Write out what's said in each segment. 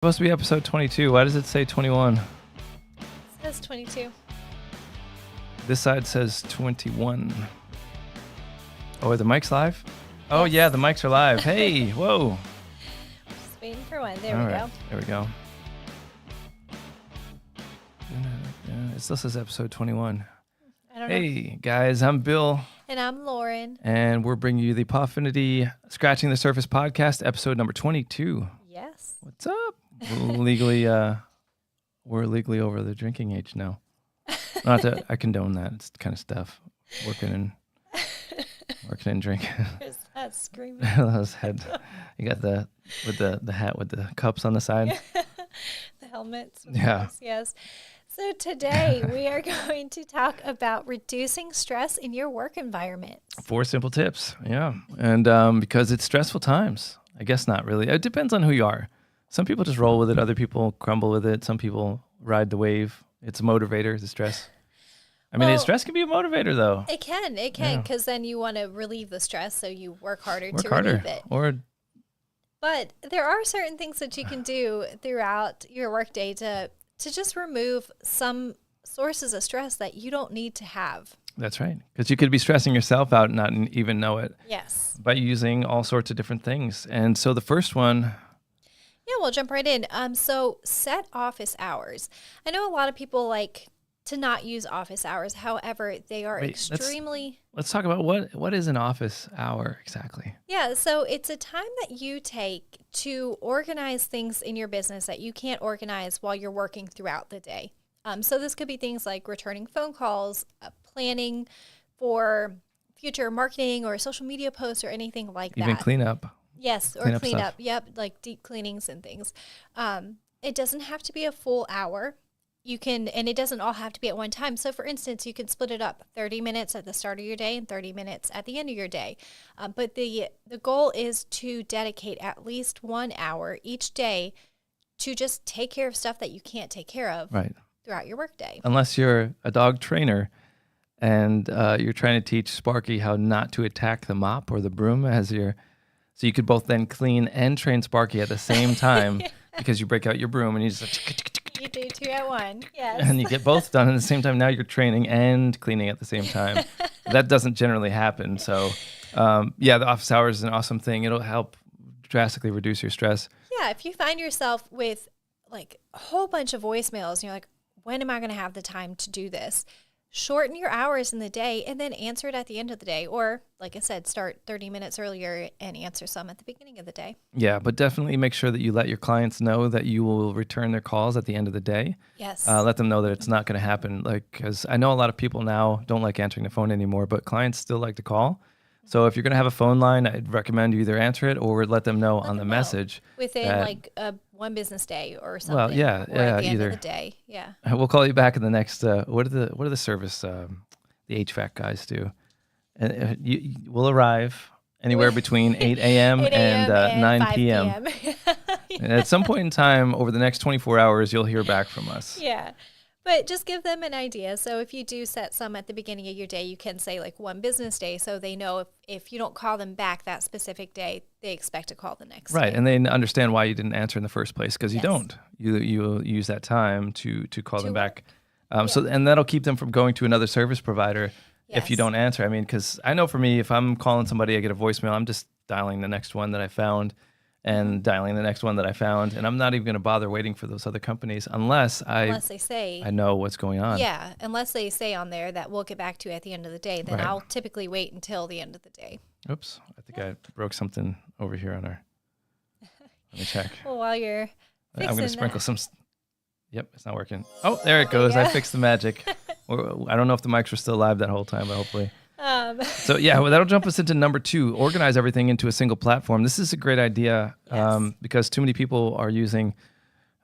Supposed to be episode 22. Why does it say 21? It says 22. This side says 21. Oh, are the mics live? Oh, yeah, the mics are live. Hey, whoa. Just waiting for one. There All we right, go. there we go. It still says episode 21. I don't know. Hey, guys, I'm Bill. And I'm Lauren. And we're bringing you the Pawfinity Scratching the Surface podcast, episode number 22. Yes. What's up? We're legally over the drinking age now. Not that I condone that. It's kind of stuff. Working and drinking. There's that screaming. Those head. You got the hat with the cups on the side. The helmets. Yeah. Yes. So today we are going to talk about reducing stress in your work environment. 4 simple tips. Yeah. And because it's stressful times. I guess not really. It depends on who you are. Some people just roll with it. Other people crumble with it. Some people ride the wave. It's a motivator, the stress. I mean, stress can be a motivator, though. It can, because then you want to relieve the stress, so you work harder to harder. relieve it. But there are certain things that you can do throughout your workday to just remove some sources of stress that you don't need to have. That's right. Because you could be stressing yourself out and not even know it. Yes. By using all sorts of different things. And so the first one... Yeah, we'll jump right in. So set office hours. I know a lot of people like to not use office hours. However, they are extremely... Let's talk about what is an office hour exactly. Yeah, so it's a time that you take to organize things in your business that you can't organize while you're working throughout the day. So this could be things like returning phone calls, planning for future marketing or social media posts or anything like that. Even cleanup. Yes, or cleanup. Yep, like deep cleanings and things. It doesn't have to be a full hour. You can, and it doesn't all have to be at one time. So for instance, you can split it up 30 minutes at the start of your day and 30 minutes at the end of your day. But the goal is to dedicate at least 1 hour each day to just take care of stuff that you can't take care of throughout your workday. Unless you're a dog trainer and you're trying to teach Sparky how not to attack the mop or the broom so you could both then clean and train Sparky at the same time because you break out your broom and you just you do 2 at 1, yes. And you get both done at the same time. Now you're training and cleaning at the same time. That doesn't generally happen. So, the office hours is an awesome thing. It'll help drastically reduce your stress. Yeah, if you find yourself with like a whole bunch of voicemails and you're like, when am I going to have the time to do this? Shorten your hours in the day and then answer it at the end of the day. Or, like I said, start 30 minutes earlier and answer some at the beginning of the day. Yeah, but definitely make sure that you let your clients know that you will return their calls at the end of the day. Yes. Let them know that it's not going to happen. Because I know a lot of people now don't like answering the phone anymore, but clients still like to call. So if you're going to have a phone line, I'd recommend you either answer it or let them know on the message. Within one business day or something. Well, yeah, or at the either. end of the day, yeah. We'll call you back in the next. What are the service the HVAC guys do? And we'll arrive anywhere between 8 a.m. and 9 p.m. And at some point in time over the next 24 hours, you'll hear back from us. Yeah. But just give them an idea. So if you do set some at the beginning of your day, you can say like one business day so they know if you don't call them back that specific day, they expect a call the next day. Right, and they understand why you didn't answer in the first place because you don't. You use that time to call them back. So and that'll keep them from going to another service provider if you don't answer. I mean, because I know for me, if I'm calling somebody, I get a voicemail, I'm just dialing the next one that I found. And dialing the next one that I found. And I'm not even going to bother waiting for those other companies unless they say I know what's going on. Yeah, unless they say on there that we'll get back to you at the end of the day. Then I'll typically wait until the end of the day. Oops, I think I broke something over here on our... Let me check. Well, while you're fixing I'm going to sprinkle some... Yep, it's not working. Oh, there it goes. I fixed the magic. I don't know if the mics were still live that whole time, but hopefully... So that'll jump us into number 2, organize everything into a single platform. This is a great idea because too many people are using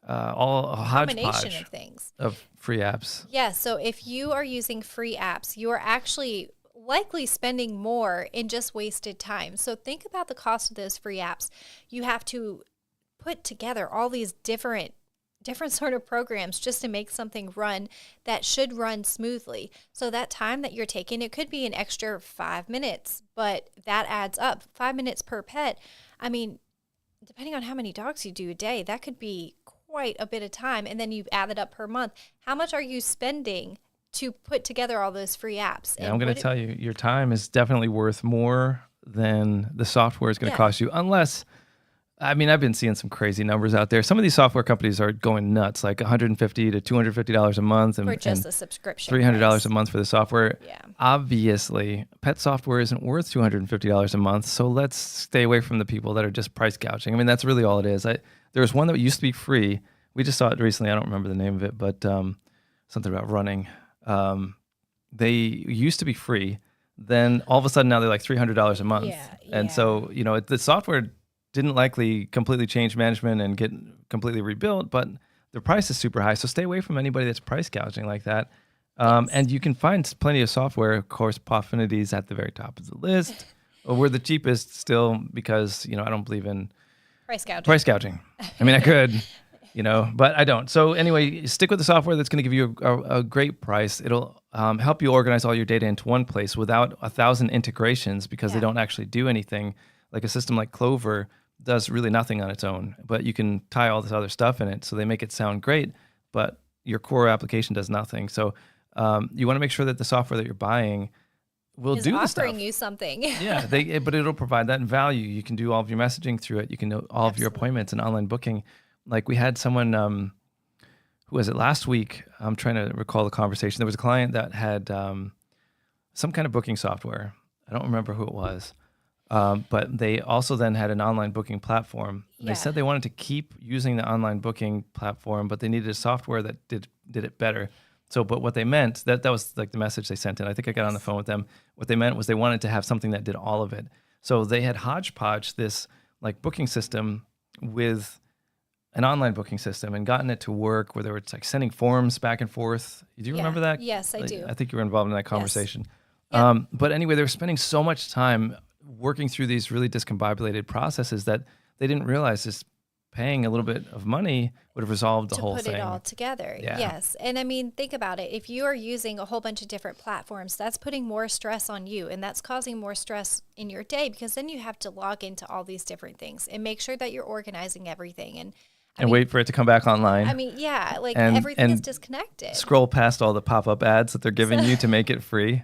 a hodgepodge of things of free apps. Yeah, so if you are using free apps, you are actually likely spending more in just wasted time. So think about the cost of those free apps. You have to put together all these different sort of programs just to make something run that should run smoothly. So that time that you're taking, it could be an extra 5 minutes, but that adds up. 5 minutes per pet. I mean, depending on how many dogs you do a day, that could be quite a bit of time, and then you add it up per month. How much are you spending to put together all those free apps? Yeah, I'm going to tell you, your time is definitely worth more than the software is going to cost you, unless, I mean, I've been seeing some crazy numbers out there. Some of these software companies are going nuts, like $150 to $250 a month, and for just the subscription, $300 a month for the software. Yeah. Obviously, pet software isn't worth $250 a month, so let's stay away from the people that are just price gouging. I mean, that's really all it is. There was one that used to be free. We just saw it recently. I don't remember the name of it, but something about running. They used to be free. Then all of a sudden now they're like $300 a month. Yeah. And so, the software didn't likely completely change management and get completely rebuilt, but the price is super high. So stay away from anybody that's price gouging like that. And you can find plenty of software. Of course, Pawfinity is at the very top of the list. We're the cheapest still because, I don't believe in price gouging. I mean, I could, but I don't. So anyway, stick with the software that's going to give you a great price. It'll help you organize all your data into one place without 1,000 integrations because they don't actually do anything. Like a system like Clover does really nothing on its own, but you can tie all this other stuff in it. So they make it sound great, but your core application does nothing. So you want to make sure that the software that you're buying will do the stuff. Offering you something. Yeah, but it'll provide that value. You can do all of your messaging through it. You can do all of your appointments and online booking. Like we had someone, who was it last week? I'm trying to recall the conversation. There was a client that had some kind of booking software. I don't remember who it was. But they also then had an online booking platform. They said they wanted to keep using the online booking platform, but they needed a software that did it better. So, but what they meant, that was like the message they sent in. I think I got on the phone with them. What they meant was they wanted to have something that did all of it. So they had hodgepodge this like booking system with an online booking system and gotten it to work where they were like sending forms back and forth. Do you remember that? Yes, I do. I think you were involved in that conversation. Yes. But anyway, they were spending so much time working through these really discombobulated processes that they didn't realize just paying a little bit of money would have resolved the whole thing. To put it all together. Yeah. Yes. And I mean, think about it. If you are using a whole bunch of different platforms, that's putting more stress on you, and that's causing more stress in your day because then you have to log into all these different things and make sure that you're organizing everything and wait for it to come back online. I mean, yeah, like everything is disconnected. Scroll past all the pop-up ads that they're giving you to make it free.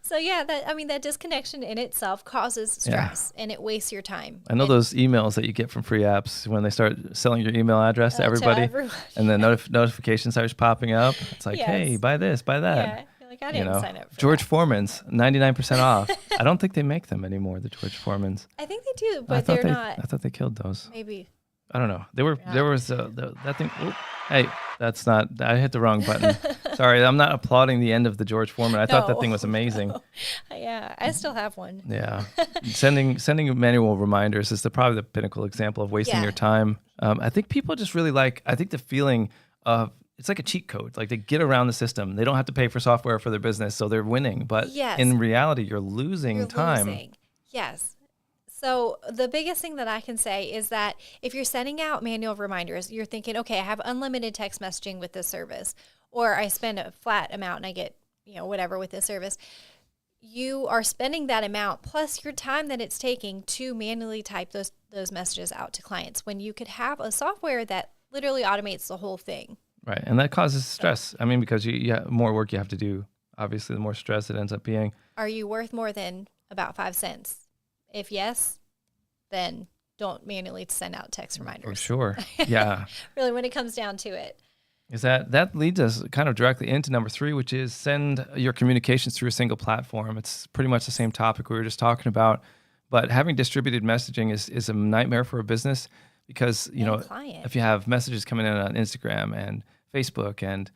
So yeah, that disconnection in itself causes stress and it wastes your time. I know those emails that you get from free apps when they start selling your email address to everybody, and then notification starts popping up. It's like, hey, buy this, buy that. Yeah, you're like, I didn't sign up for George that. Foreman's 99% off. I don't think they make them anymore, the George Foreman's. I think they do, but they're not. I thought they killed those. Maybe. I don't know. There was that thing. Oh, hey, that's not. I hit the wrong button. Sorry, I'm not applauding the end of the George Foreman. I thought that thing was amazing. No. Yeah, I still have one. Yeah, sending manual reminders is probably the pinnacle example of wasting your time. I think people just really like. I think the feeling of it's like a cheat code. Like they get around the system. They don't have to pay for software for their business, so they're winning. But in reality, you're losing time. Yes. So the biggest thing that I can say is that if you're sending out manual reminders, you're thinking, okay, I have unlimited text messaging with this service, or I spend a flat amount and I get, whatever with this service. You are spending that amount plus your time that it's taking to manually type those messages out to clients when you could have a software that literally automates the whole thing. Right. And that causes stress. I mean, because you have more work you have to do. Obviously, the more stress it ends up being. Are you worth more than about 5 cents? If yes, then don't manually send out text reminders. For sure. Yeah. Really, when it comes down to it. Is that leads us kind of directly into number 3, which is send your communications through a single platform. It's pretty much the same topic we were just talking about, but having distributed messaging is a nightmare for a business because, if you have messages coming in on Instagram and Facebook and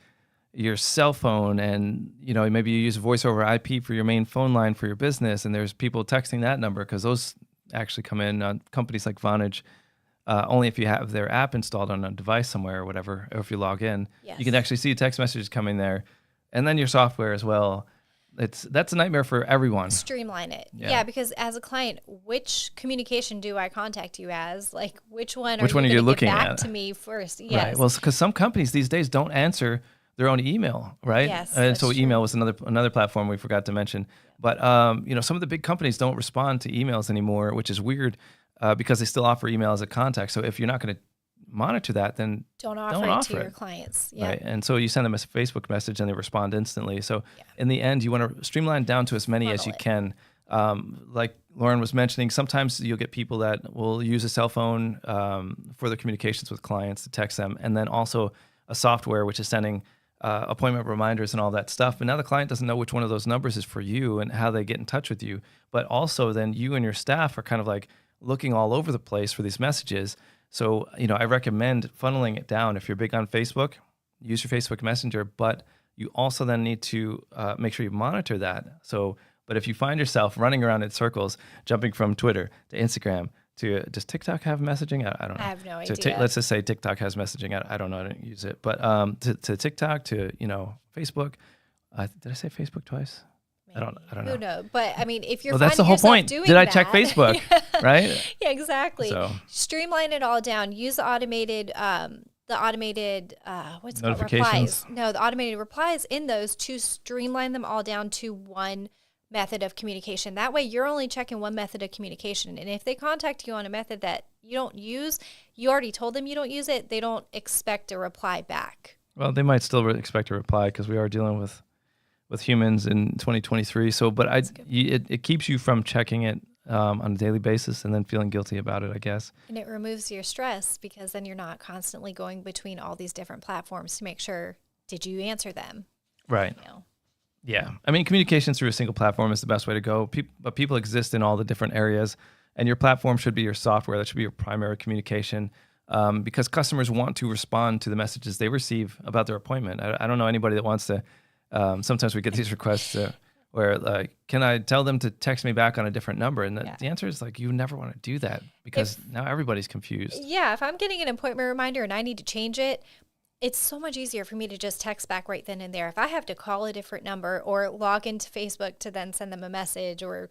your cell phone and, maybe you use voice over IP for your main phone line for your business and there's people texting that number because those actually come in on companies like Vonage only if you have their app installed on a device somewhere or whatever, or if you log in. Yes. You can actually see text messages coming there and then your software as well. That's a nightmare for everyone. Streamline it. Yeah, because as a client, which communication do I contact you as? Like, which one are you looking at? Back to me first. Yes. Right. Well, because some companies these days don't answer their own email, right? Yes. And so email was another platform we forgot to mention. But some of the big companies don't respond to emails anymore, which is weird because they still offer email as a contact. So if you're not going to monitor that, then don't offer it to your clients. Yeah. Right. And so you send them a Facebook message and they respond instantly. So in the end, you want to streamline down to as many as you can. Like Lauren was mentioning, sometimes you'll get people that will use a cell phone for their communications with clients to text them, and then also a software which is sending appointment reminders and all that stuff. But now the client doesn't know which one of those numbers is for you and how they get in touch with you. But also then you and your staff are kind of like looking all over the place for these messages. So, I recommend funneling it down. If you're big on Facebook, use your Facebook Messenger, but you also then need to make sure you monitor that. So, but if you find yourself running around in circles, jumping from Twitter to Instagram to, does TikTok have messaging? I don't know. I have no idea. Let's just say TikTok has messaging. I don't know. I don't use it. But to TikTok, to, Facebook. Did I say Facebook twice? I don't know. Who knows? But I mean, if you're well, that's the whole point. Did I check that, Facebook? Right? Yeah, exactly. So. Streamline it all down. Use the automated what's it called? Notifications? Replies. No, the automated replies in those to streamline them all down to one method of communication. That way you're only checking one method of communication. And if they contact you on a method that you don't use, you already told them you don't use it, they don't expect a reply back. Well, they might still expect a reply because we are dealing with humans in 2023. So, but it keeps you from checking it on a daily basis and then feeling guilty about it, I guess. And it removes your stress because then you're not constantly going between all these different platforms to make sure, did you answer them? Right. Yeah. I mean, communication through a single platform is the best way to go. But people exist in all the different areas, and your platform should be your software. That should be your primary communication, because customers want to respond to the messages they receive about their appointment. I don't know anybody that wants to. Sometimes we get these requests where, like, can I tell them to text me back on a different number? And the answer is, like, you never want to do that because now everybody's confused. Yeah, if I'm getting an appointment reminder and I need to change it, it's so much easier for me to just text back right then and there. If I have to call a different number or log into Facebook to then send them a message or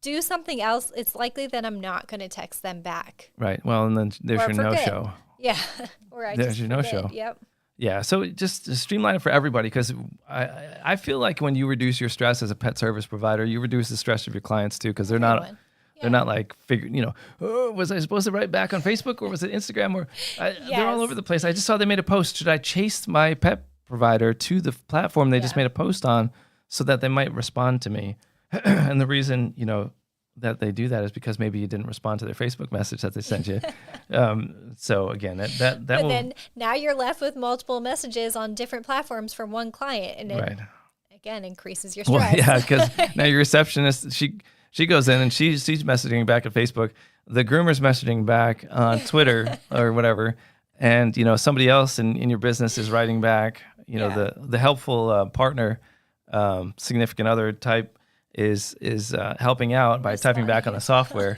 do something else, it's likely that I'm not going to text them back. Right. Well, and then there's your no-show. Yeah. Or there's your no-show. Yep. Yeah, so just streamline it for everybody, because I feel like when you reduce your stress as a pet service provider, you reduce the stress of your clients too, because they're not like figuring, was I supposed to write back on Facebook or was it Instagram or they're all over the place. I just saw they made a post. Should I chase my pet provider to the platform they just made a post on so that they might respond to me? And the reason, that they do that is because maybe you didn't respond to their Facebook message that they sent you. So again, that but will, then now you're left with multiple messages on different platforms from one client, and it again increases your stress. Well, yeah, because now your receptionist, she goes in and she's messaging back at Facebook, the groomer's messaging back on Twitter or whatever, and somebody else in your business is writing back. The helpful partner, significant other type is helping out by typing back on the software.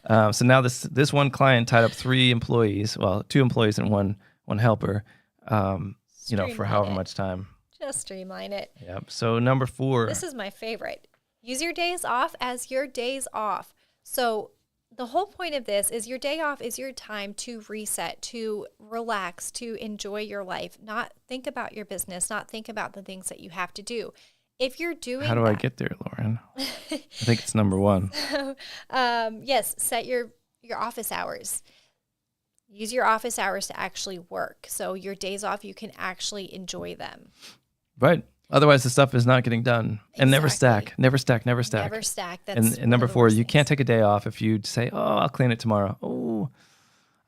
So now this one client tied up 3 employees, well, 2 employees and one helper, for however much time. Just streamline it. Yep. So number 4. This is my favorite. Use your days off as your days off. So the whole point of this is your day off is your time to reset, to relax, to enjoy your life, not think about your business, not think about the things that you have to do. If you're doing How do I get there, Lauren? I think it's number 1. Yes, set your office hours. Use your office hours to actually work. So your days off, you can actually enjoy them. Right. Otherwise, the stuff is not getting done. And never stack. Never stack. Never stack. Never stack. That's and number 4, you can't take a day off if you say, I'll clean it tomorrow. Oh,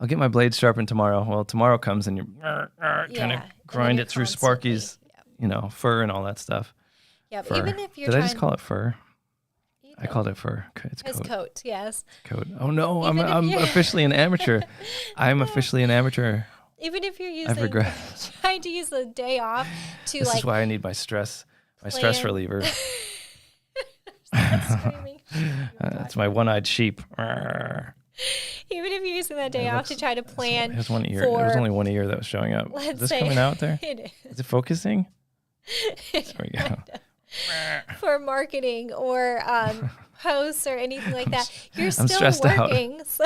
I'll get my blades sharpened tomorrow. Well, tomorrow comes and you're kind of grind it through Sparky's, fur and all that stuff. Yeah, but even if you're Did I just call it fur? I called it fur. It's coat. Coat, yes. Coat. Oh no, I'm officially an amateur. I'm officially an amateur. Even if you're trying to use the day off to This is why I need my stress reliever. That's my one-eyed sheep. Even if you're using that day off to try to plan. It was one ear. It was only one ear that was showing up. Is this coming out there? It is. Is it focusing? There we go. For marketing or posts or anything like that, you're still stressed working. So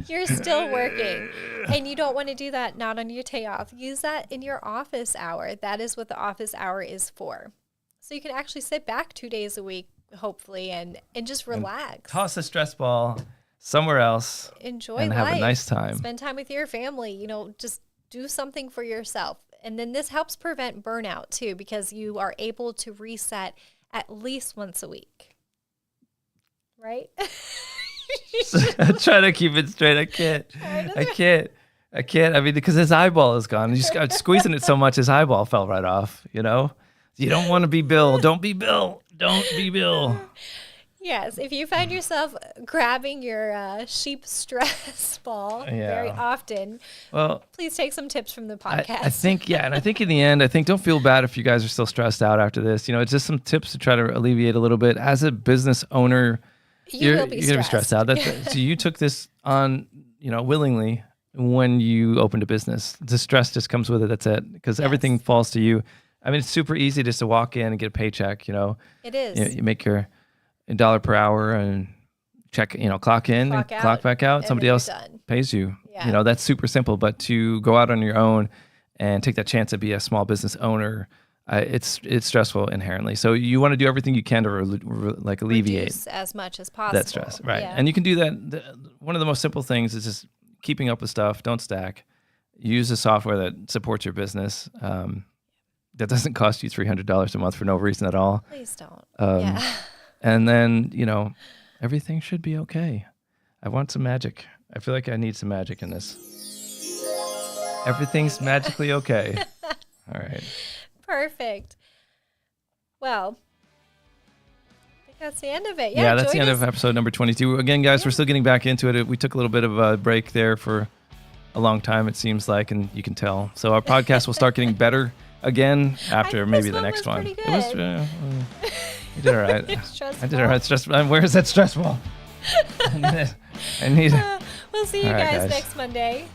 you're still working, and you don't want to do that not on your day off. Use that in your office hour. That is what the office hour is for. So you can actually sit back 2 days a week, hopefully, and just relax. And toss the stress ball somewhere else Enjoy and life. have a nice time. Spend time with your family. Just do something for yourself. And then this helps prevent burnout too, because you are able to reset at least once a week. Right? I'm trying to keep it straight. I can't. I mean, because his eyeball is gone. He's squeezing it so much, his eyeball fell right off, You don't want to be Bill. Don't be Bill. Don't be Bill. Yes, if you find yourself grabbing your sheep stress ball very often, well, please take some tips from the podcast. I think in the end, don't feel bad if you guys are still stressed out after this. It's just some tips to try to alleviate a little bit. As a business owner, you're going to be stressed out. So you took this on, willingly when you opened a business. The stress just comes with it. That's it, because everything falls to you. I mean, it's super easy just to walk in and get a paycheck. It is. You make your $1 per hour and check, clock in, clock back out. Somebody else pays you. Yeah. That's super simple. But to go out on your own and take that chance to be a small business owner, it's stressful inherently. So you want to do everything you can to alleviate reduce as much as possible that stress, right? Yeah. And you can do that. One of the most simple things is just keeping up with stuff. Don't stack. Use a software that supports your business. That doesn't cost you $300 a month for no reason at all. Please don't. And then, everything should be okay. I want some magic. I feel like I need some magic in this. Everything's magically okay. All right. Perfect. Well, I think that's the end of it. Yeah, that's the end of episode number 22. Again, guys, we're still getting back into it. We took a little bit of a break there for a long time, it seems like, and you can tell. So our podcast will start getting better again after maybe the next one. It was you did all right. I did all right. Where's that stress ball? I need it. We'll see you guys next Monday.